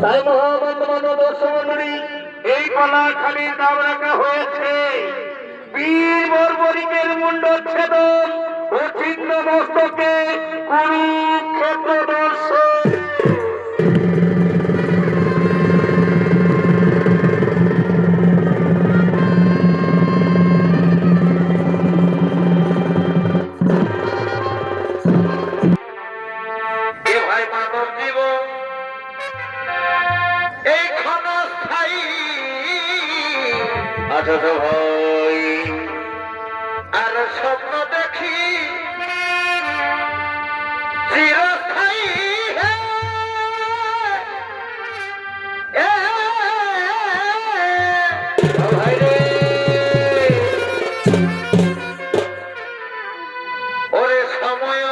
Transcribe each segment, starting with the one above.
তাই মহাবন্ধমান দর্শক মন্ডলী, এই কলাখালির নাম রাখা হয়েছে বীর বর্বরিকের মুন্ডচ্ছেদন ও ছিন্ন মস্তকে কুরুক্ষেত্র দর্শন। ভাই আর স্বপ্ন দেখি চিরস্থায়ী ভাই রে, ওরে সময়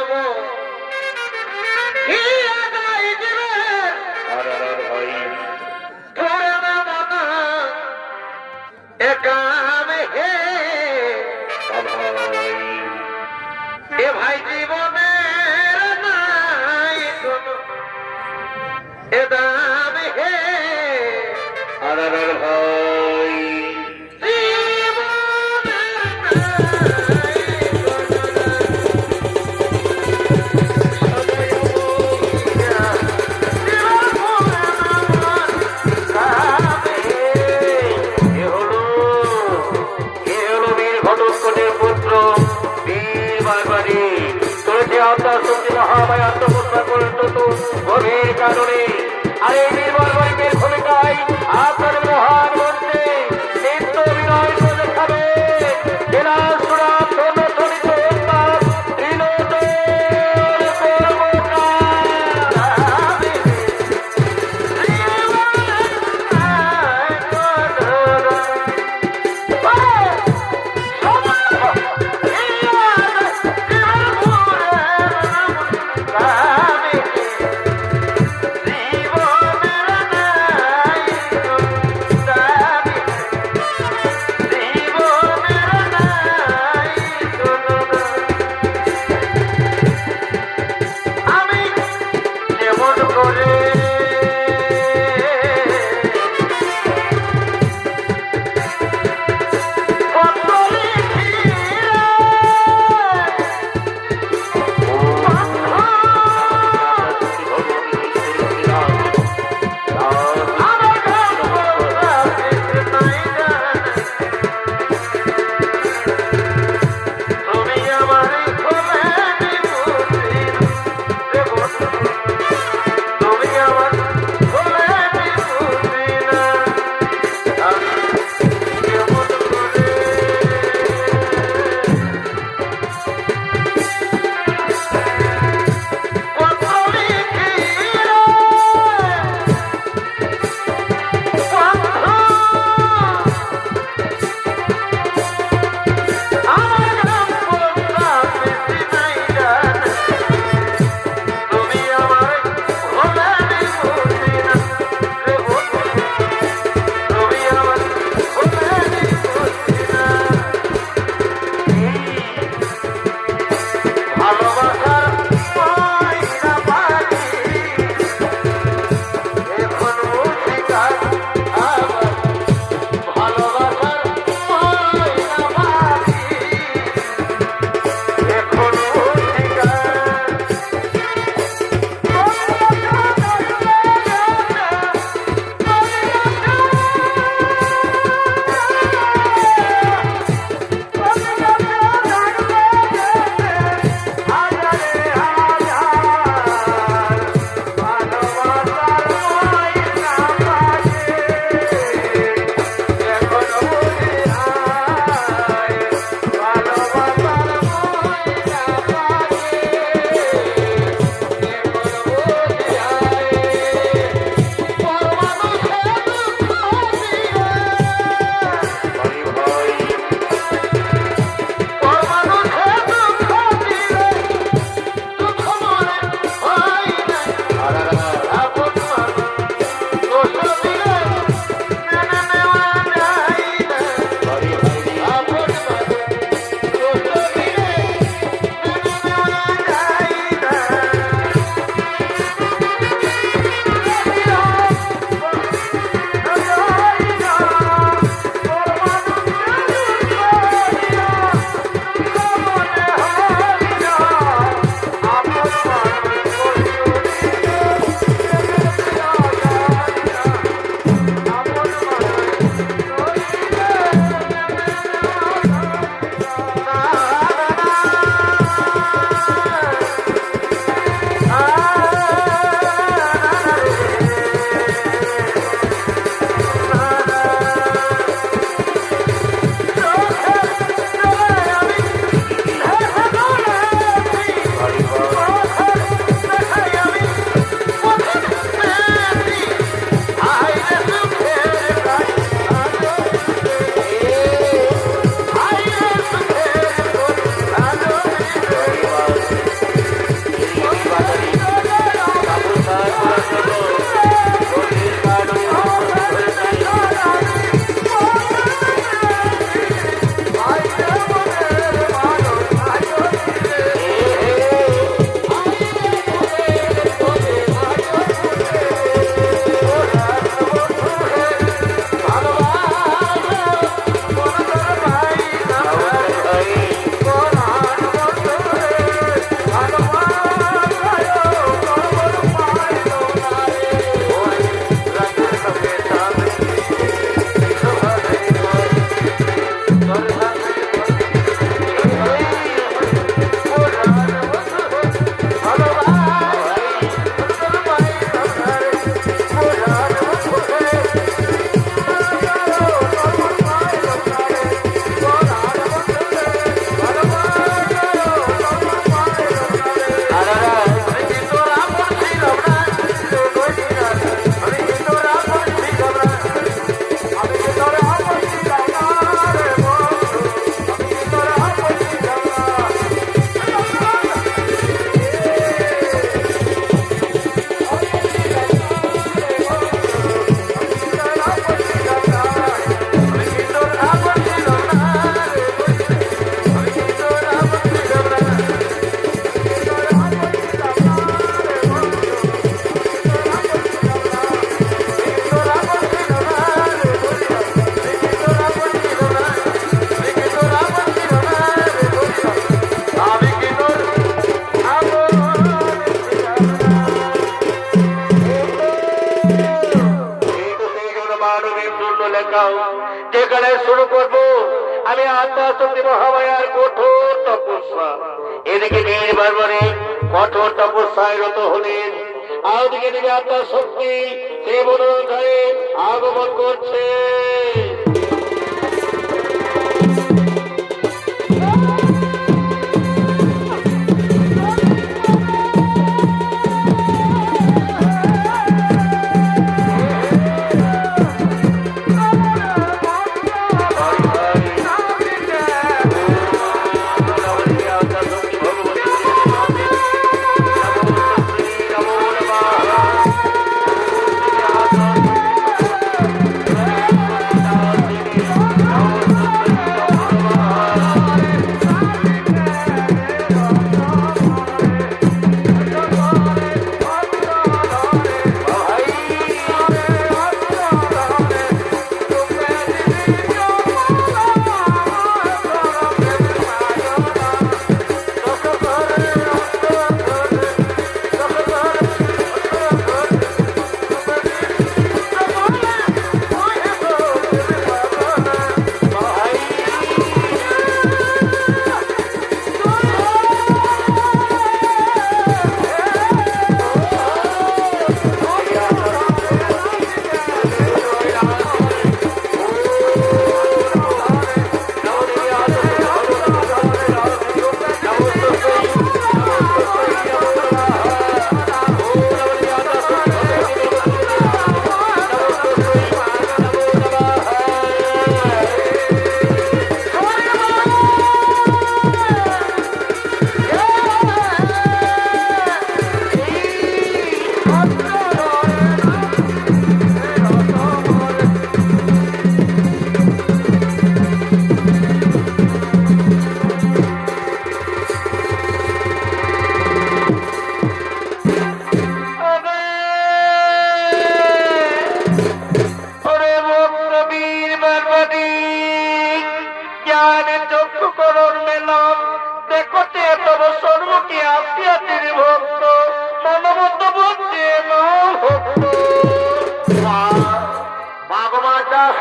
ভাই তোরে না মানা একাম হে ভাই, এ ভাই জীবনের নাই কোনো এ দাম হে ভাই গভীর কারণে আর এই নির্মল গরিবের ভূমিকায় আপনার মহান লেখাও, যেখানে শুরু করবো আমি আত্মা শক্তি মহামায়ার কঠোর তপস্যা। এদিকে বীর বারবারে কঠোর তপস্যায় রত হলেন, আর ওদিকে দিকে আত্মা শক্তি সে বনধারে আগমন করছে।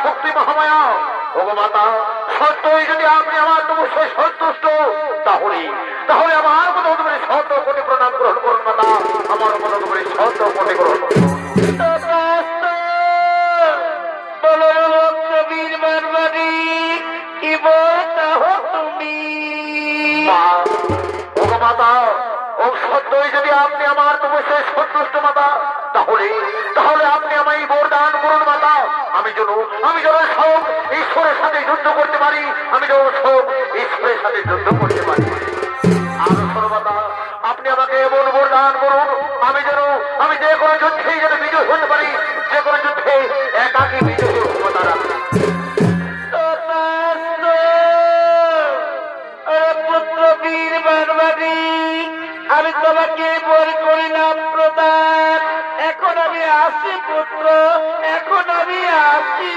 শক্তি মহামায়া, ভগমাতা সত্যই যদি আপনি আমার তপস্যায় সন্তুষ্ট, তাহলে তাহলে আমার মতো তোমার শত কোটি প্রণাম গ্রহণ করুন মাতা, আমার মতো তোমার শত কোটি গ্রহণ করুন। বীর মারবাড়ি কি বলতা হো তুমি? ভগমাতা ও সত্যই যদি আপনি আমার তপস্যায় সন্তুষ্ট মাতা, তাহলে তাহলে আপনি আমায় বরদান করুন মাতা, আমি যেন সব ঈশ্বরের সাথে যুদ্ধ করতে পারি, আমি যেন সব ঈশ্বরের সাথে যুদ্ধ করতে পারি। আর সর্বদা আপনি আমাকে এমন বরদান করুন, আমি যে কোনো যুদ্ধেই যেন বিজয় হতে পারি, যে কোনো যুদ্ধে একাকী বিজয় ক্ষমতা রাখি। পুত্র বীর বারবারি, আমি তোমাকে বর করিলাম প্রদান, এখন আমি আসি পুত্র, এখন আমি আসি।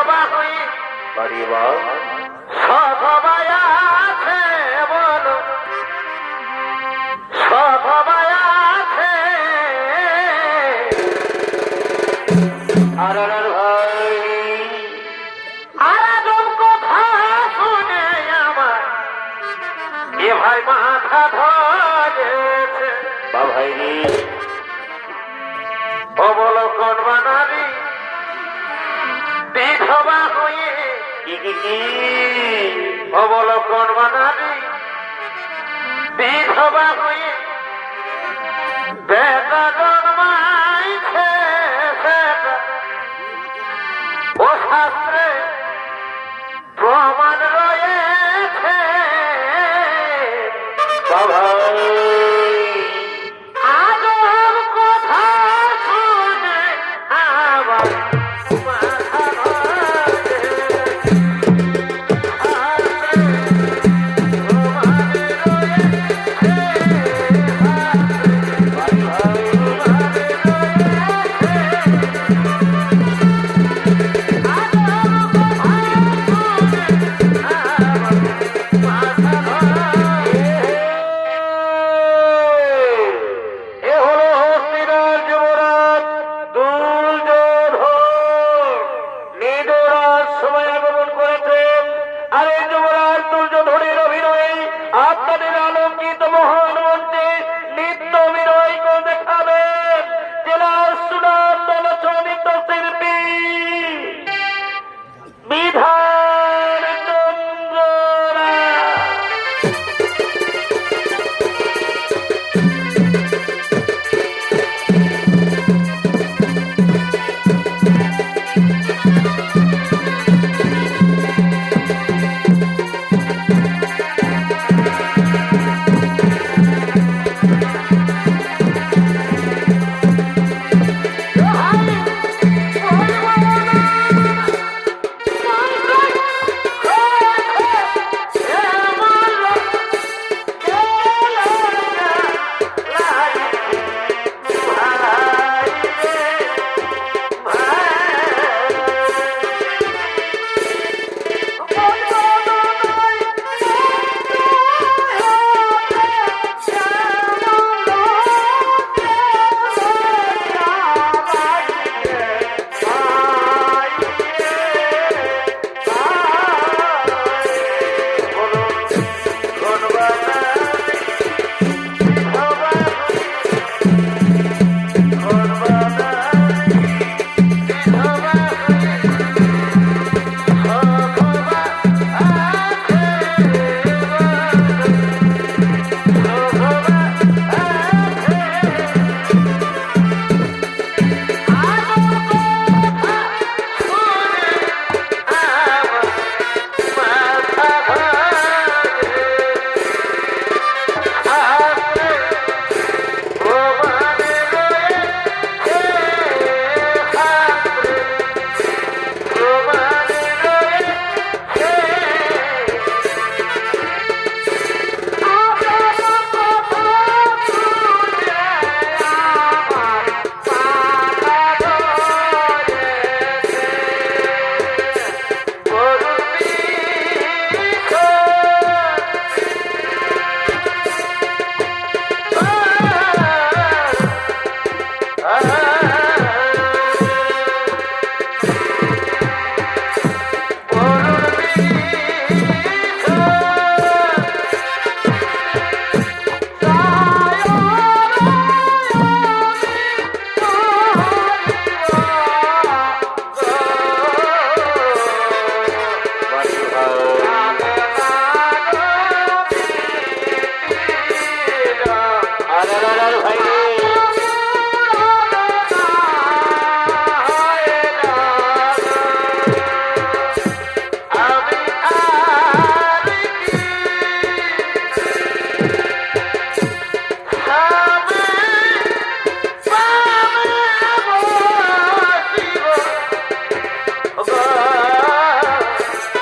বিধবা হয়ে বাড়ি বা সধবায় আছে বলো সধবায় আছে আর ভাই আরাজন কথা শুনে আমার এ ভাই মাথা ধরেছে বা ভাই রে অবলোকন বানাবি বিধবা হয়ে কি অবলোকন বানাবি বিধবা হয়ে বেটা জন্মাইছে সেটা ও শাস্ত্রে প্রমাণ রয়েছে বা ভাই আজব কথা শুনে আবার মাথা ধরে এ হলো হস্তিনার যুবরাজ দুর্যোধন নিদরাজ সময় আগমন করেছেন আর এই যুবরাজ দুর্যোধনের অভিনয় আপনাদের আলঙ্কিত মহান মঞ্চে নৃত্য অভিনয় করে দেখাবেন জেলার সুনাম চলিত শিল্পী বিধান চন্দ্র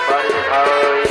রায়। ভাই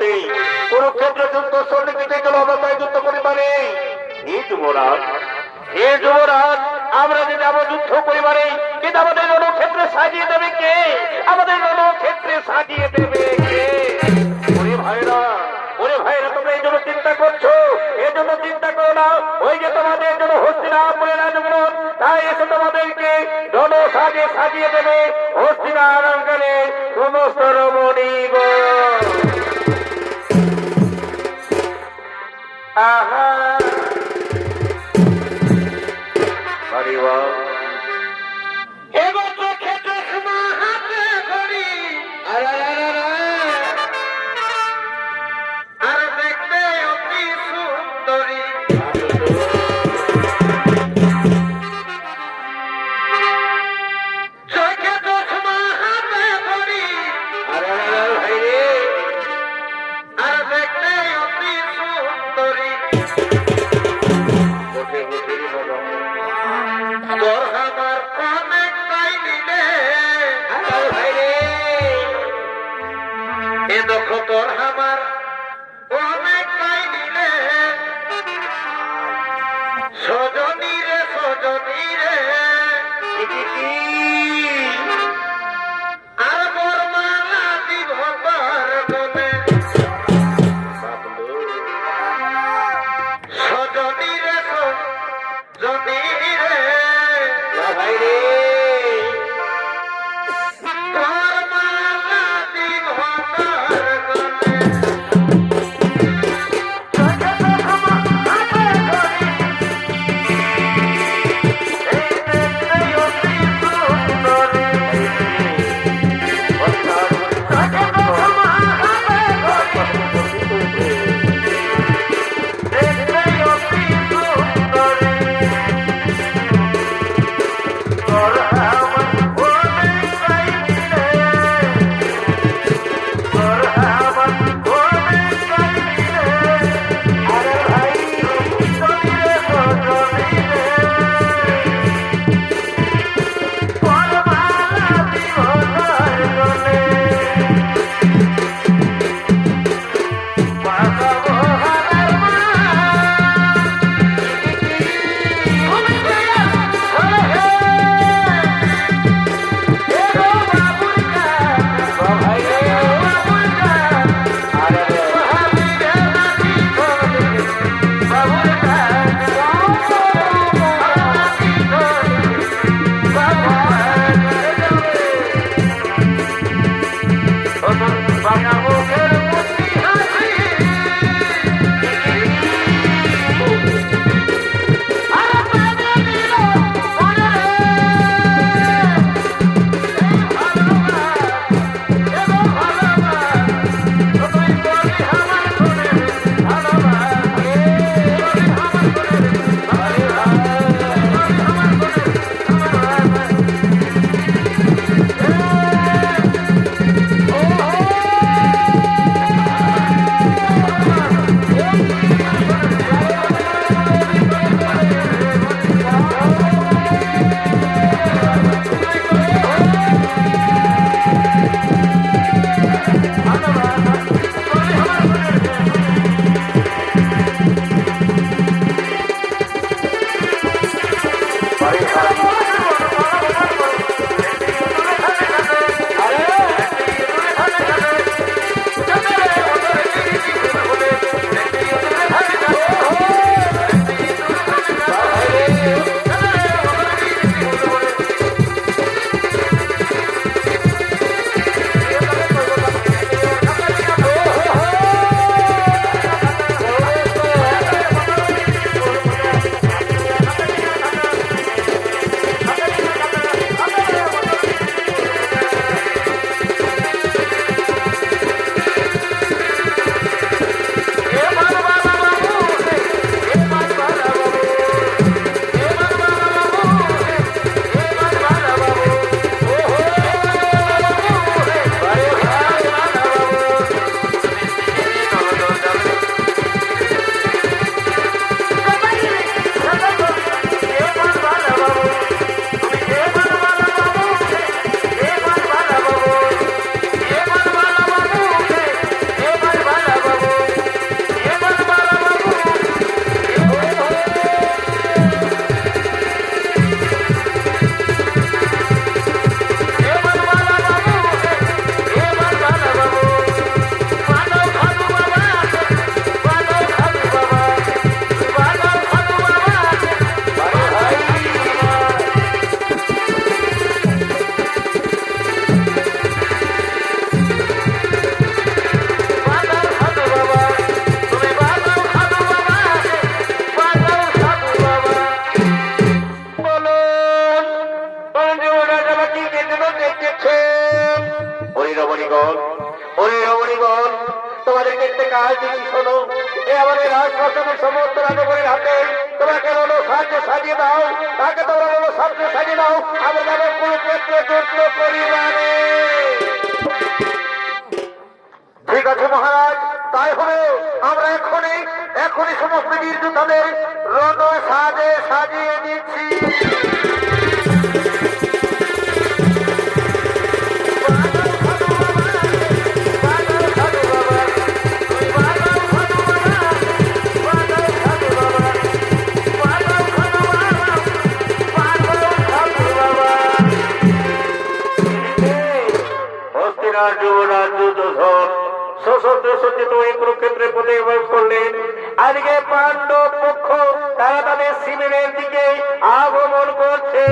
বটে কুরুক্ষেত্র যুদ্ধ সন্নিহিত চলো অবস্থায় যুদ্ধ করিবারে। হে যুবরাজ, হে যুবরাজ, আমরা যে যাবো যুদ্ধ করিবারে, কিন্তু আমাদের রণক্ষেত্রে সাজিয়ে দেবে কে? আমাদের রণক্ষেত্রে সাজিয়ে দেবে কে? ওরে ভাইরা, ওরে ভাইরা, তোমরা এই জন্য চিন্তা করছো, এই জন্য চিন্তা করো না। ওই যে তোমাদের জন্য হস্তিনাপুরের রাজগুণ, তাই এসে তোমাদেরকে রণ সাজিয়ে দেবে হস্তিনার অঙ্গনে সমস্ত রমণীগণ। আহা আরে বাহ, এবছর ক্ষেত্রে সমাহাতে করি আর দেখতে অতি সুন্দরী। চোখে তো সমাহাতে করি ভাই রে, আর দেখতে অতি সুন্দরী। তোর আমার অনেক তাই নিলে ভাই রে, এ দেখো তোর আমার অনেক তাই নিলে সজনী রে, সজনী রে, আর বরমালা দিব তার গলে। সজনী রে, সজনী রে ভাই রে, তোর মালা দিব তার গলে। তোমাদেরকে একটা কাজ দিচ্ছি, শোনো। এ আমাদের রাজপ্রাসাদের সমস্ত রাজবরের হাতে তোমাকে রণ সাহায্য সাজিয়ে দাও, তাকে তোমরা রণ সাহায্য সাজিয়ে দাও। আমরা যাবো কুরুক্ষেত্রে যুদ্ধ পরিমাণে। ঠিক আছে মহারাজ, তাই হবে। আমরা এখনই সমস্ত বীর যোদ্ধাদের রণ সাজে সাজিয়ে দিচ্ছি। হস্তিনার যুবরাজ দুর্যোধন সশস্ত্র সজ্জিত এই কুরুক্ষেত্রে প্রতিবাদ করলেন। আজকে পাণ্ডব পক্ষ তারা তাদের শিবিরের দিকে আগমন করছে।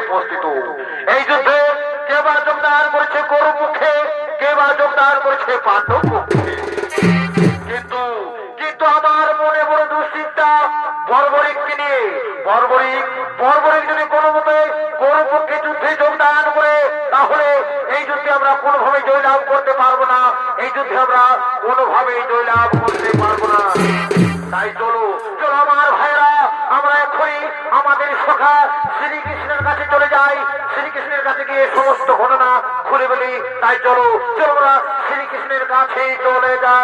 উপস্থিত এই যুদ্ধে কে বা যোগদান করেছে গরুর মুখে, কে বা যোগদান করেছে পাণ্ডব মুখে। কিন্তু কিন্তু আমার মনে বড় দুশ্চিন্তা বর্বরিককে নিয়ে। বর্বরিক যদি কোনো মতে গরুর পক্ষে যুদ্ধে যোগদান করে, তাহলে এই যুদ্ধে আমরা কোনোভাবে জয়লাভ করতে পারবো না। এই যুদ্ধে আমরা কোনোভাবেই জয়লাভ করতে পারবো না। তাই চলো চলো আমার ভাইরা, আমরা এখনই আমাদের সখা শ্রীকৃষ্ণের কাছে চলে যাই। শ্রীকৃষ্ণের কাছে গিয়ে সমস্ত ঘটনা খুলে বলি। তাই চলো চলো আমরা শ্রীকৃষ্ণের কাছে চলে যাই।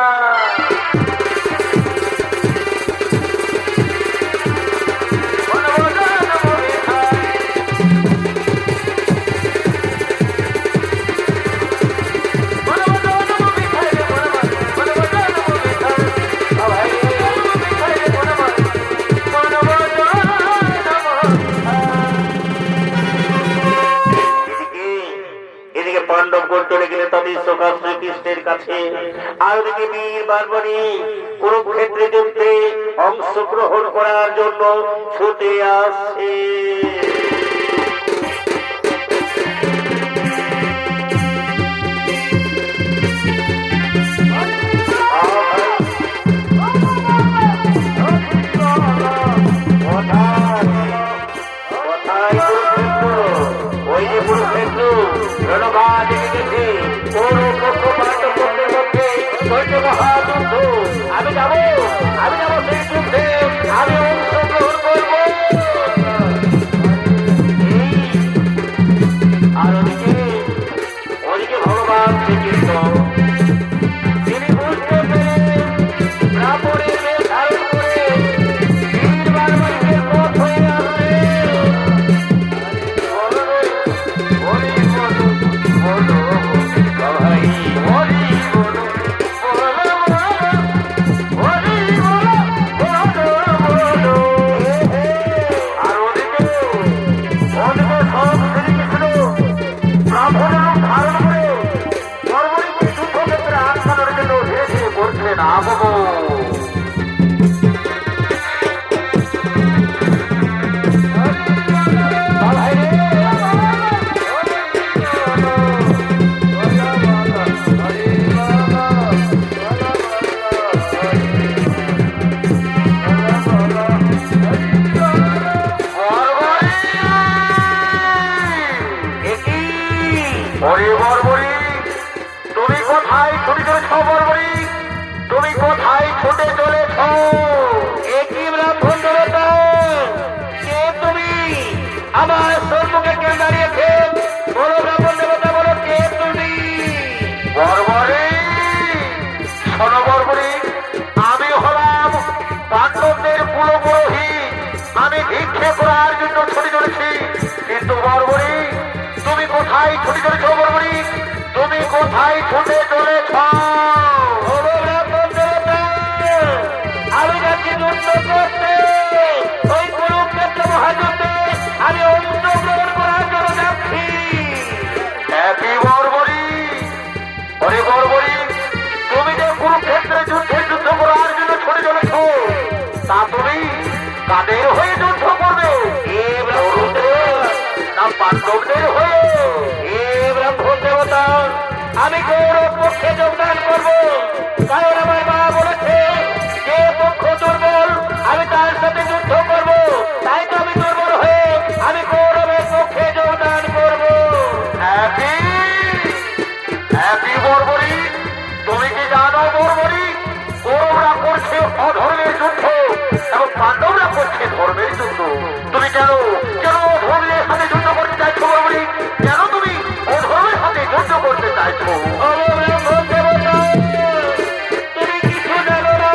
পাণ্ডবগণ চলে গেলে তাদের সখা শ্রীকৃষ্ণের কাছে, আর ওদিকে বীর বারবরী কুরুক্ষেত্রে যুদ্ধে অংশগ্রহণ করার জন্য ছুটে আসছে। কুরুক্ষেত্র রণবাদ গেছে কোন পক্ষ পাণ্ডব পক্ষের মধ্যে হইতে মহাযুদ্ধ। আমি যাব সেই যুদ্ধে, আমি অংশগ্রহণ করব। আর ওদিকে ভগবান শ্রীকৃষ্ণ তিনি বুঝতে পেরে ব্রাহ্মণের বেশ ধারণ করে বীর বার্মাদের পথ হয়ে আসছে। তুমি কোথায় ছুটে চলেছ বর্বরী? তুমি কোথায় ছুটে চলেছ? একই ব্রাহ্মণ দেবতা, কে তুমি? আমার সম্মুখে কে দাঁড়িয়েছে? বলো ব্রাহ্মণ দেবতা, বলো কে তুমি? বর্বরী, শোনো বর্বরী, আমি হলাম পাণ্ডবদের কুলপুরোহিত। আমি ভিক্ষে করার জন্য ছুটে চলেছি। কিন্তু বর্বরী, তুমি কোথায় ছুটে চলেছ? বর্বরী, তুমি কোথায় ছুটে চলেছ? আমি যাচ্ছি যুদ্ধ করতে, ওই কুরুক্ষেত্র মহাযুদ্ধে আমি অংশগ্রহণ করার জন্য যাচ্ছি। হ্যাপি বর্বরী, ওরে বর্বরী, তুমি যে কুরুক্ষেত্রে যুদ্ধ করার জন্য ছুটে চলেছ, তা তুমি কাদের হয়ে যুদ্ধ করবে? না পাণ্ডবদের হয়ে? ব্রাহ্মণ দেবতা, আমি গৌরব পক্ষে যোগদান করব। কারণ আমার মা বলেছে যে পক্ষ দুর্বল আমি তার সাথে যুদ্ধ করব। তাই তো আমি দুর্বল হয়ে আমি গৌরবের পক্ষে যোগদান করব। হ্যাপি হ্যাপি বর্বরী, তুমি কি জানো বর্বরী, কৌরবরা করছে অধর্মের যুদ্ধ এবং পাণ্ডবরা করছে ধর্মের যুদ্ধ। তুমি কেন কেন অধর্মের সাথে যুদ্ধ করতে চাইছো বর্বরী? কেন তুমি অধর্মের সাথে যুদ্ধ করতে চাইছো? তুমি কিছু জানো না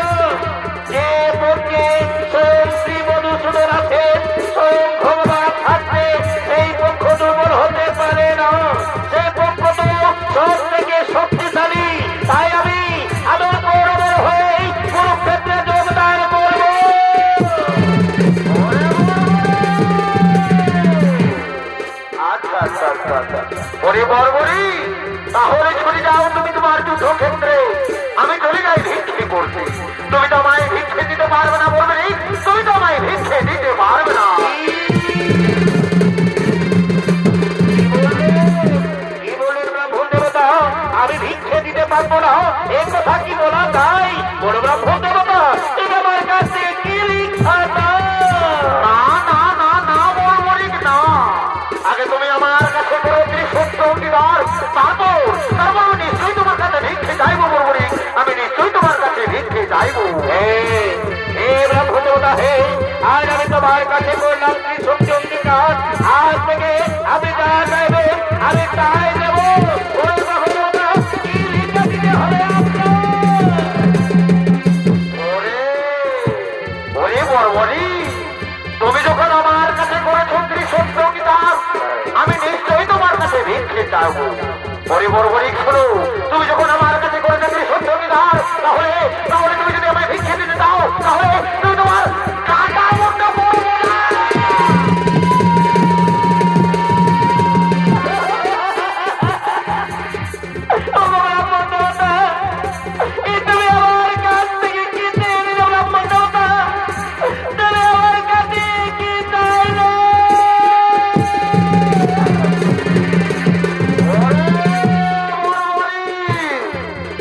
যে পক্ষে স্বয়ং শ্রী মধুসূদন আছে, স্বয়ং ভগবান থাকতে সেই পক্ষ দুর্বল হতে পারে না। সেই পক্ষ তো সব থেকে শক্তিশালী। তাই আমি আমার গৌরবের হয়ে কুরুক্ষেত্রে যোগদান করব। আচ্ছা আচ্ছা আচ্ছা আচ্ছা, ওরে বর্বরী, তাহলে চলে যাও তুমি তোমার যুদ্ধক্ষেত্রে। আমি চলে যাই ভিক্ষে করতে। তুমি তো আমায় ভিক্ষে দিতে পারবে না বর্বরী, তুমি তো আমায় ভিক্ষে দিতে পারবে না। কি বললেন ব্রাহ্মণ দেবতা? আমি ভিক্ষে দিতে পারবো না, এ কথা কি বলা যায়? বলো ব্রাহ্মণ দেবতা, এটা আমার কাছে কি লিখা না না না না বর্বরী, না। আগে তুমি আমার কাছে করো ত্রিসূত্র অঙ্গীকার, তারপর আমি নিশ্চয়ই তোমার কাছে ভিক্ষে চাইবো বর্বরী। আমি নিশ্চয়ই তোমার কাছে ভিক্ষে চাইবো। হে ব্রাহ্মণ দেবতা, হে আজ আমি তোমার কাছে করলাম ত্রিশক্তি অঙ্গীকার। আজ থেকে আমি যা চাইবে আমি তাই দেব। ওরে ব্রাহ্মণ দেবতা, কি লিখে দিতে হবে আপনার? ওরে ওরে বর্বরী, তুমি যখন আমার কাছে করেছো ত্রিসূত্র অঙ্গীকার, আমি নিশ্চয়ই তোমার কাছে ভিক্ষে চাইবো। ওরে বর্বরী, শোনো, তুমি যখন আমার কাছে করেছো ত্রিসূত্র অঙ্গীকার, তাহলে তাহলে তুমি যদি আমায় ভিক্ষে দিতে চাও, তাহলে তুমি তোমার কাটা মতো করবো না।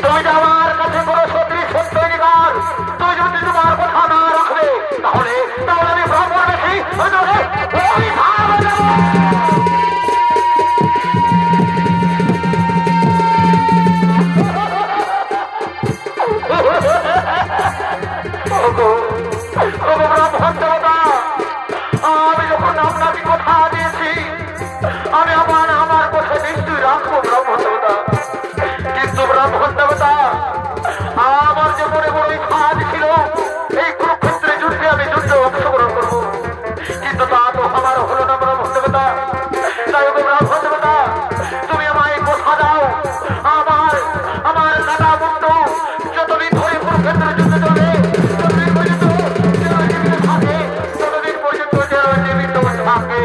তুমি যে আমার কাছে করেছো ত্রিসূত্র অঙ্গীকার, দেবতা, আমার যে মনে বড় ইচ্ছা ছিল এই কুরুক্ষেত্রে যুদ্ধে আমি যুদ্ধে অংশগ্রহণ করবো, কিন্তু তা তো আমার হলো না ব্রাহ্মণ দেবতা। তাই গো ব্রাহ্মণ দেবতা, তুমি আমায় কথা দাও, আমার আমার কাটা বন্ধু যতদিন ধরে কুরুক্ষেত্রে যুদ্ধ চলবে ততদিন পর্যন্ত জীবিত থাকে, ততদিন পর্যন্ত জীবিত থাকে।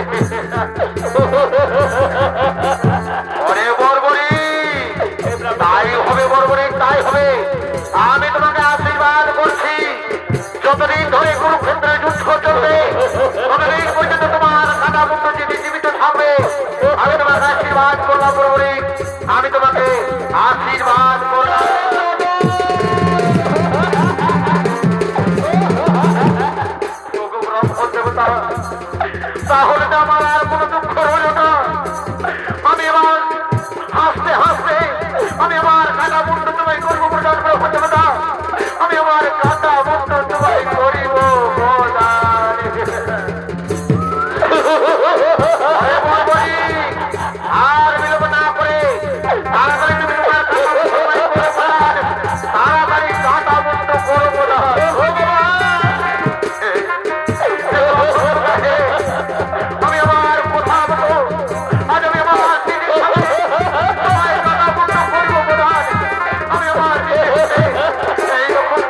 ওরে বর্বরী, তাই হবে বর্বরী, তাই হবে। আমি তোমাকে আশীর্বাদ করছি, যতদিন ধরে কুরুক্ষেত্রে যুদ্ধ চলবে ততদিন পর্যন্ত তোমার কাটা বন্ধু জীবিত থাকবে। আমি তোমাকে আশীর্বাদ করলাম বর্বরী, আমি তোমাকে আশীর্বাদ করলাম। দেবতা, তাহলে তো আমার আর কোনো দুঃখ রইল না। আমি এবার হাসতে হাসতে আমি আমার কাটা বন্ধু তোমায় করবো প্রদান ব্রহ্ম দেবতা, আমি আমার কাটা বন্ধু তোমায় করিব প্রদান। আর বিলম্ব না করে তাড়াতাড়ি তুমি তোমার কাটা বন্ধু তোমায় করে প্রদান, তাড়াতাড়ি কাটা বন্ধু করবো না। আমি আমার কথা বলবো, আজ আমি আমার তোমায় কাটা বন্ধু করবো প্রদান, আমি আমার এইরকম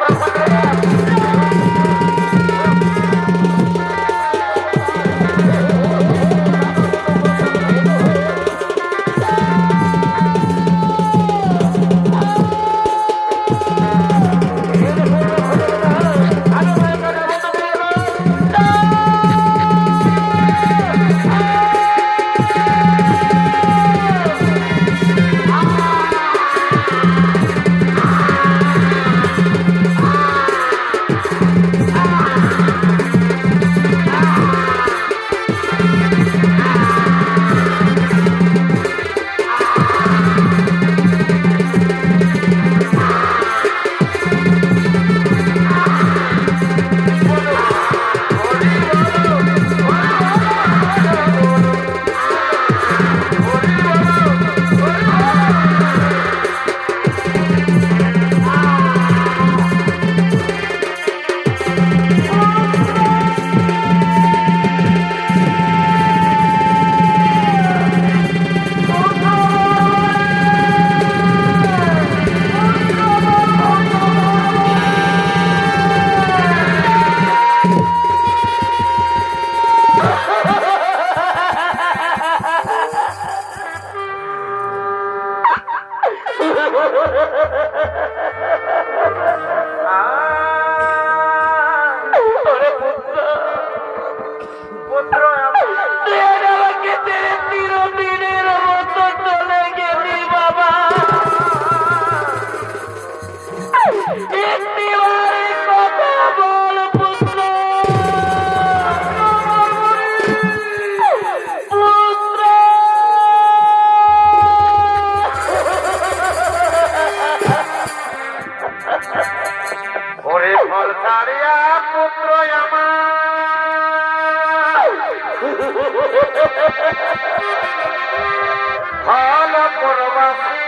ভালো পরবাসী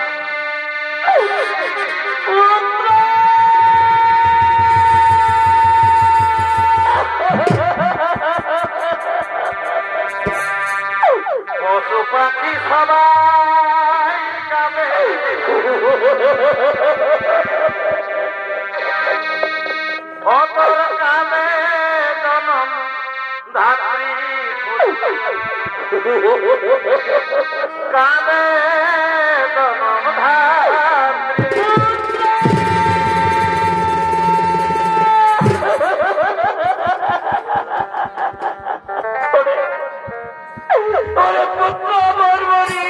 পশু পাখি সবাই কাঁদে, অতর কামে জনম ধাত্রী কামে জনম ধাত্রী। ওরে পুত্র বর্বরী,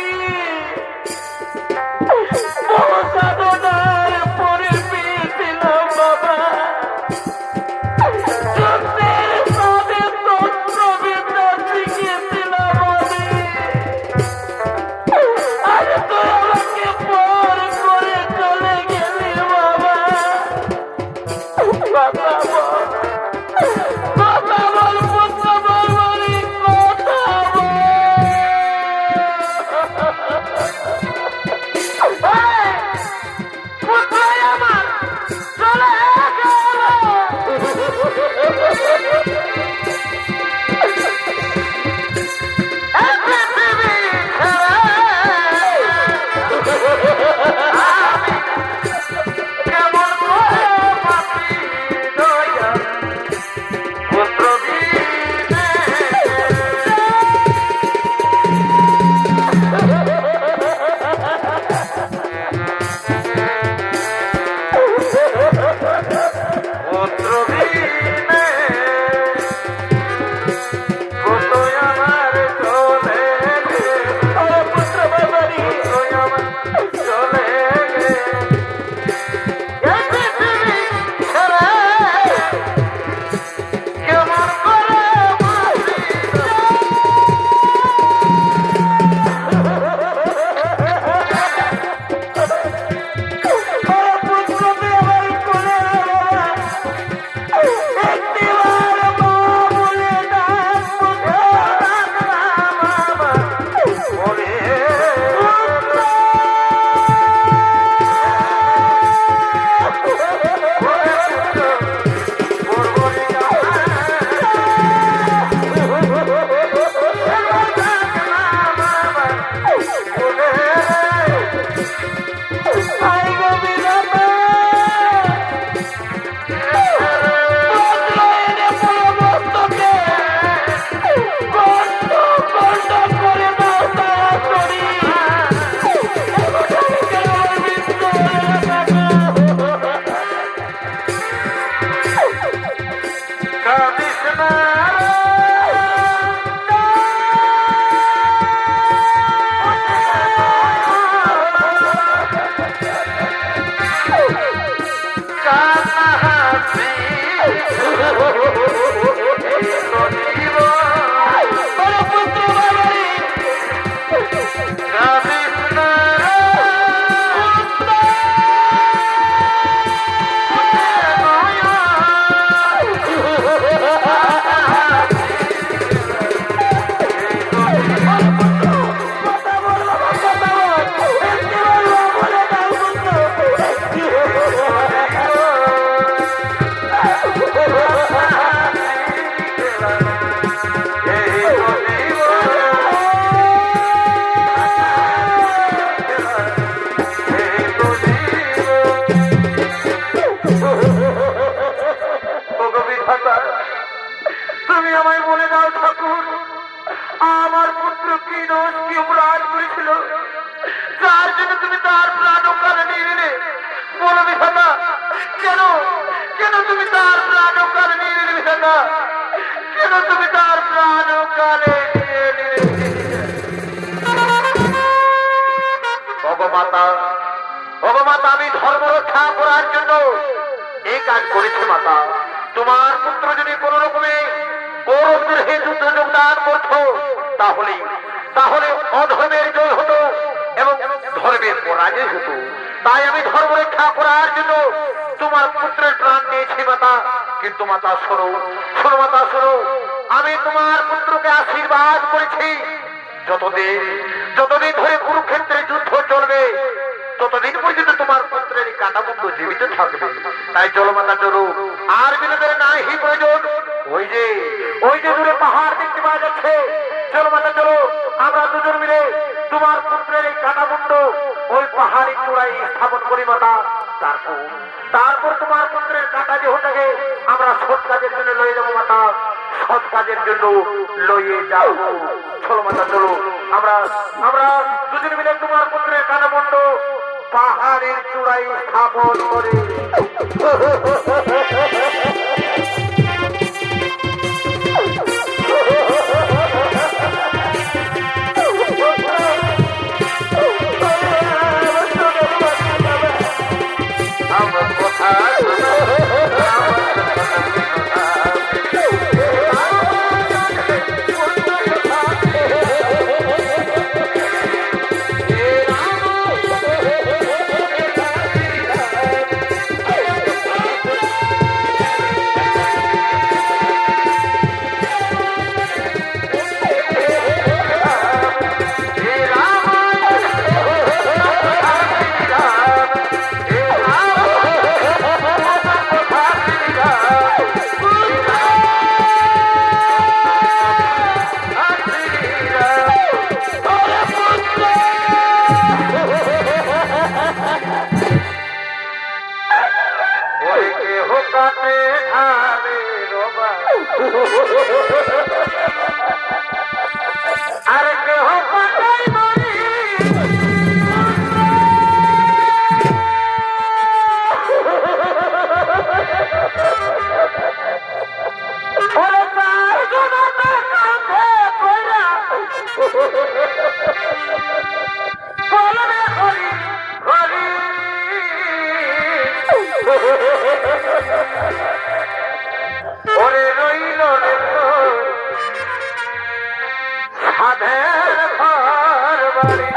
সাধনার পরে পেয়েছিলাম বাবা, যুদ্ধের সাথে তন্ত্রবিদ্যা শিখিয়েছিলাম আমি, আর তুই আমাকে পর করে চলে গেলি বাবা। কথা বল, কথা বল পুত্র বর্বরী, কথা বল। পুত্র তুমি আমায় বলে দাও ঠাকুর, আমার পুত্র কি দোষ কি অপরাধ করেছিল যার জন্য তুমি তার প্রাণ কালে নিয়ে নিলে? বলো বিধাতা, কেন কেন তুমি তার প্রাণ কালে নিয়ে নিলে? বিধাতা, কেন তুমি তার প্রাণ কালে নিয়ে নিলে? ভগমাতা, ভগমাতা, আমি ধর্ম রক্ষা করার জন্য এই কাজ করেছি মাতা। তোমার পুত্র যদি কোন রকমে কৌরবদের হে যুদ্ধ যোগদান করতো তাহলে তাহলে অধর্মের জয় হতো এবং ধর্মের পরাজয় হতো। তাই আমি ধর্ম রক্ষা করার জন্য তোমার পুত্রের প্রাণ নিয়েছি মাতা। কিন্তু মাতা শোনো, শোনো মাতা শোনো, আমি তোমার পুত্রকে আশীর্বাদ করেছি যতদিন ধরে কুরুক্ষেত্রে যুদ্ধ চলবে ততদিন পর্যন্ত তোমার পুত্রের কাটামুন্ড জীবিত থাকবে। তাই চলো মাতা চলো, আর বিনোদের নাই হি প্রয়োজন। ওই যে দূরে পাহাড় দেখতে পাওয়া যাচ্ছে, চলো মাতা চলো, আমরা দুজন মিলে তোমার পুত্রের এই কাটামুন্ড ওই পাহাড়ি চূড়ায় স্থাপন করি মাতা। তারপর তোমার পুত্রের কাটা দেহটাকে আমরা সৎ কাজের জন্য লয়ে যাবো মাতা, সৎ কাজের জন্য লয়ে যাবো। চলো মাতা চলো, আমরা দুজন মিলে তোমার পুত্রের কাটামুন্ড পাহাড়ের চূড়ায় স্থাপন করে। ওরে রইল রে সাধের ঘর বাড়ি,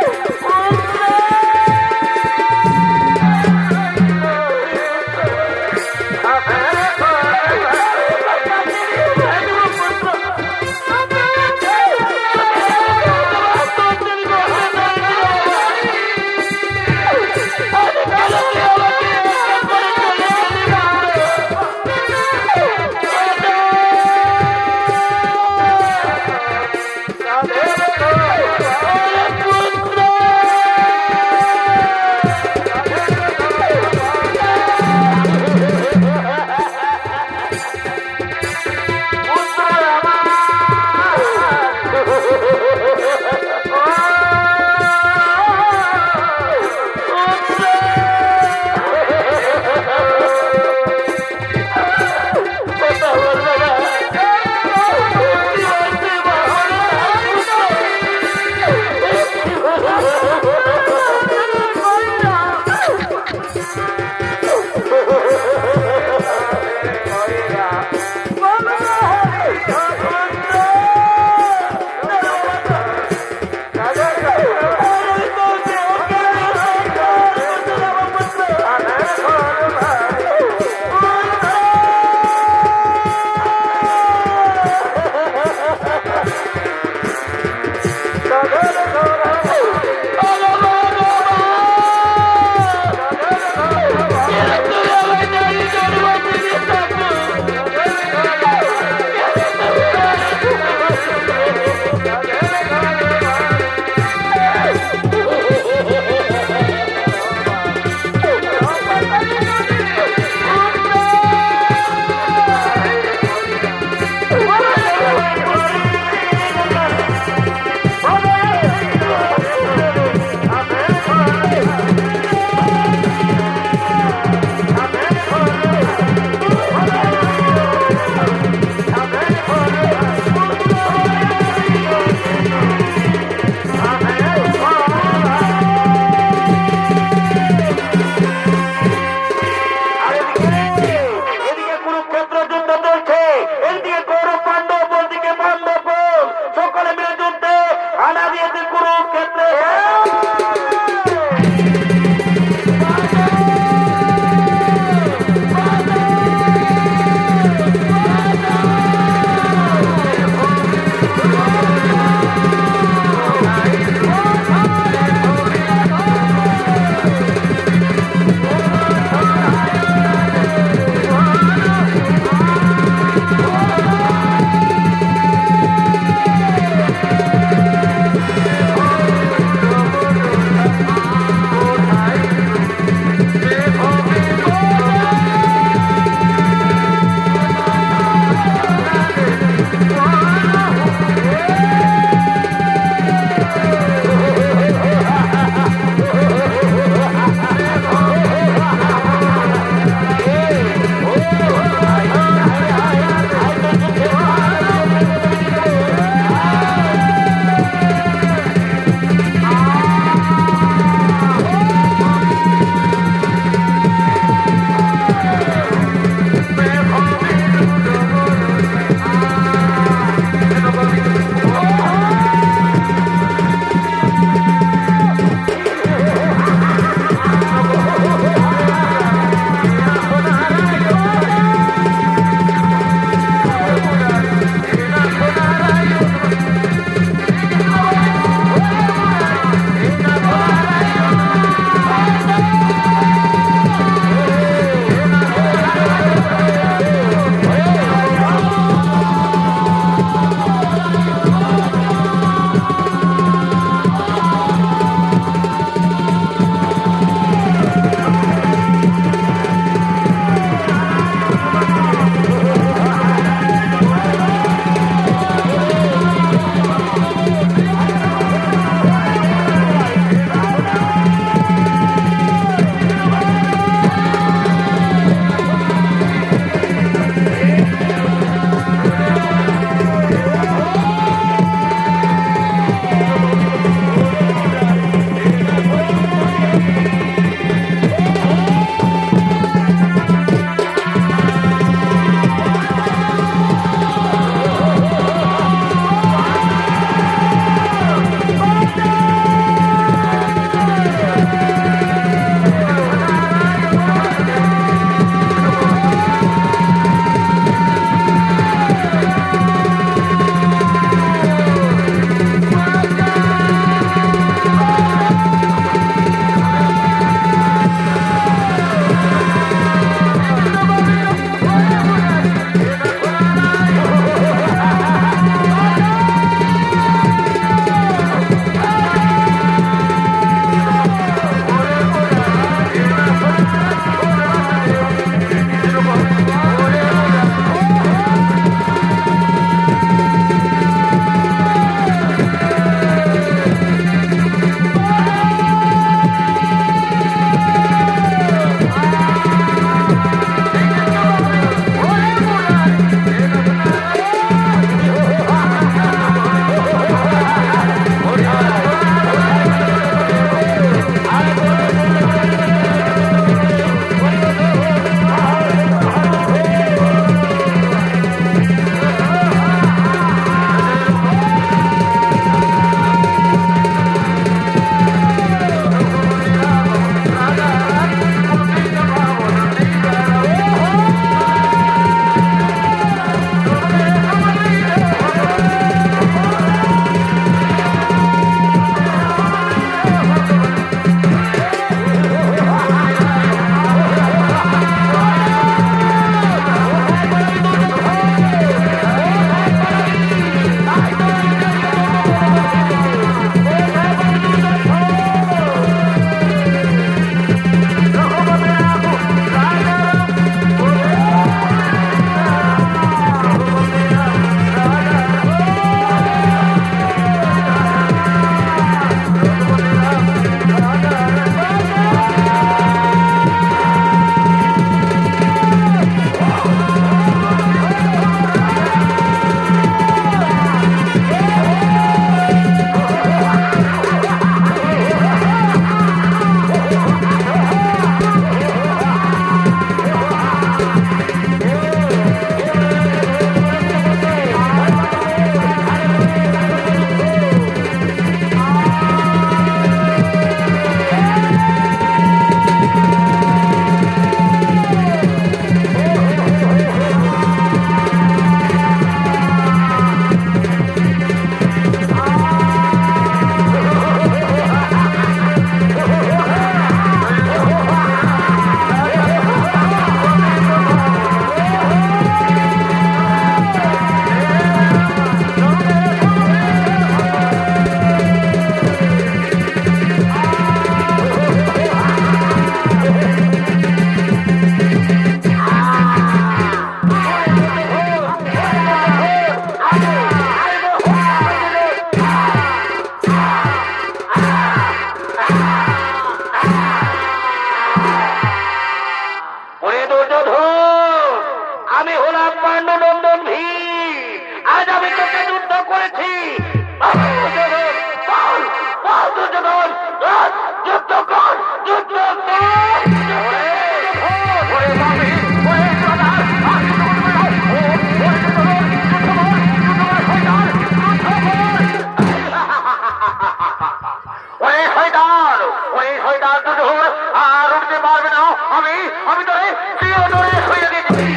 আমি তোরে চিরতরে সইয়ে দিচ্ছি।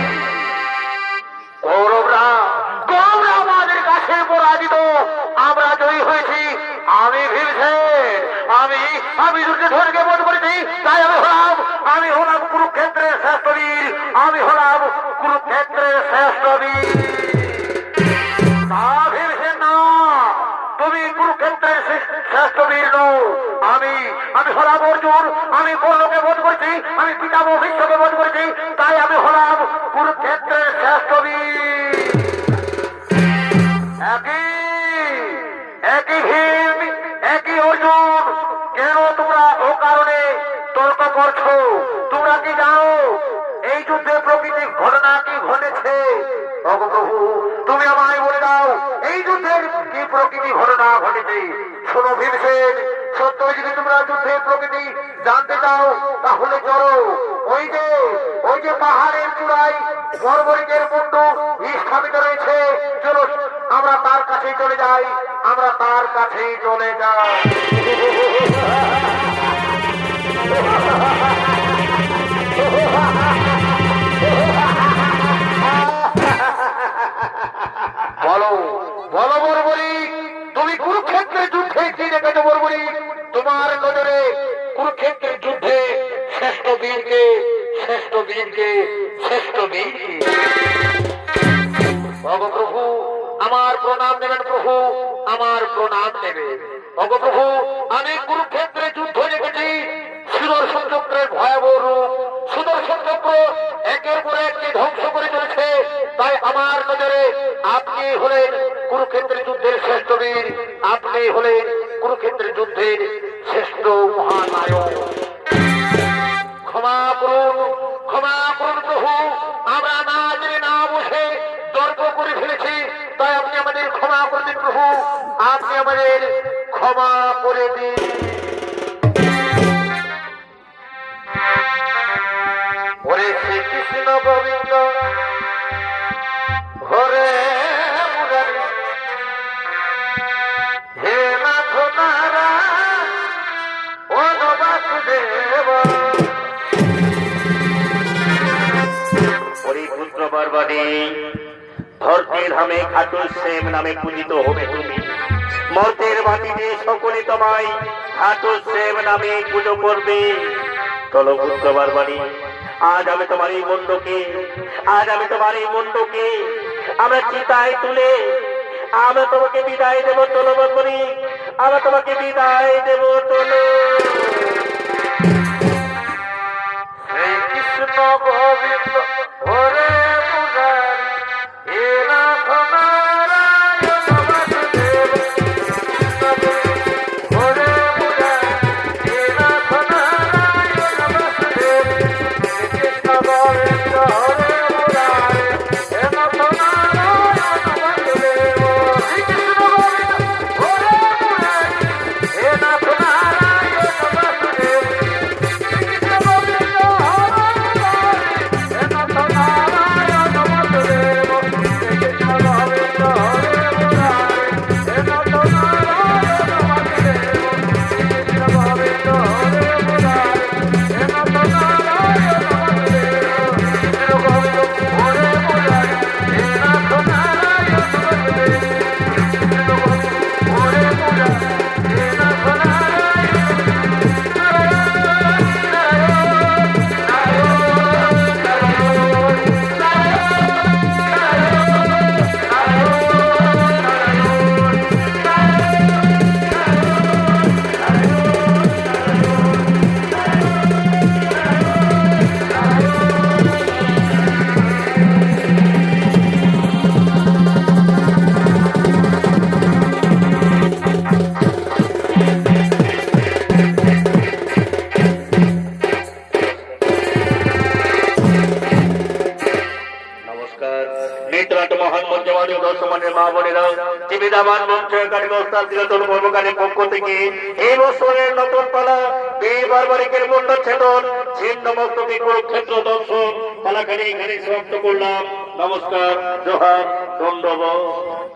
কৌরবরা আমাদের কাছে পরাজিত, আমরা জয়ী হয়েছি। আমি ভীমসেন, আমি দুর্যোধনকে বধ করেছি, তাই আমি হলাম কুরুক্ষেত্রের শ্রেষ্ঠ বীর। আমি হলাম কুরুক্ষেত্রের শ্রেষ্ঠ বীর। না ভীমসেন না, তুমি কুরুক্ষেত্রের শ্রেষ্ঠ বীর নও। আমি হলাম অর্জুন, আমি কর্ণকে বধ করেছি, আমি পিতামহ ভীষ্মকে বধ করেছি, তাই আমি হলাম কুরুক্ষেত্রের শ্রেষ্ঠ বীর। একই ভীম, একই অর্জুন, কেন তোমরা ও কারণে তর্ক করছো? তোমরা কি জানো এই যুদ্ধে প্রকৃতি ঘটনা কি ঘটেছে? প্রভু, তুমি আমায় বলে দাও এই যুদ্ধের কি প্রকৃতি ঘটনা ঘটেছে। শোনো ভীমসেন, সত্য যদি তোমরা যুদ্ধের প্রকৃতি জানতে চাও তাহলে চলো ওই যে পাহাড়ের চূড়ায় বর্বরিকের মুন্ড স্থাপিত রয়েছে। চলো আমরা তার কাছে চলে যাই, আমরা তার কাছেই চলে যাই। বলো বলো বর্বরিক, তুমি কুরুক্ষেত্রের যুদ্ধে কি দেখেছো? বর্বরিক, তোমার নজরে কুরুক্ষেত্রের যুদ্ধে শ্রেষ্ঠ বীরকে শ্রেষ্ঠ বীরকে শ্রেষ্ঠ বীরকে। ভগপ্রভু আমার প্রণাম নেবেন, প্রভু আমার প্রণাম নেবেন। ভগপ্রভু, আমি কুরুক্ষেত্রের যুদ্ধ দেখেছি, সুদর্শন চক্রের ভয়াবহ রূপ। সুদর্শন চক্র একের পর একটি ধ্বংস করে চলেছে, তাই আমার নজরে আপনি হলেন কুরুক্ষেত্রের যুদ্ধের শ্রেষ্ঠ বীর। আপনি হলেন কুরুক্ষেত্রের যুদ্ধের শ্রেষ্ঠ মহানায়ক। ক্ষমা করুন প্রভু, আমরা না জেনে না বসে তর্ক করে ফেলেছি, তাই আপনি আমাদের ক্ষমা করে দিন প্রভু, আপনি আমাদের ক্ষমা করে দিন। ওরে শ্রীকৃষ্ণ গোবিন্দ হরে মুরারি, হে নাথ নারায়ণ ও বাসুদেব। পুত্র বর্বরে ধরতের হামে খাটুর সেম নামে পূজিত হবে তুমি। মর্তের মাটিতে সকলে তোমায় খাটুর সেম নামে পুজো করবে। চলো পুত্র বর্বরে, আজ আমি তোমার এই মুন্ডকে আমরা চিতায় তুলে আমরা তোমাকে বিদায় দেব। চলো বর্বরে, আমরা তোমাকে বিদায় দেব। চলো। শ্রীকৃষ্ণ গোবিন্দ হরে মুরারি, হে নাথ নারায়ণ বাসুদেব। হরে মুরারি, হে নাথ নারায়ণ বাসুদেব। শ্রীকৃষ্ণ গোবিন্দ হরে মুরারি, হে নাথ নারায়ণ বাসুদেব। শ্রীকৃষ্ণ গোবিন্দ হরে মুরারি, হে নাথ নারায়ণ বাসুদেব। শ্রীকৃষ্ণ গোবিন্দ পক্ষ থেকে এই বছরের নতুন পালা বীর বর্বরিকের মুন্ড ছেদন ছিন্ন মস্তকে কুরুক্ষেত্র দর্শন পালাখানি এখানে সমাপ্ত করলাম। নমস্কার, জোহার, দণ্ডবত।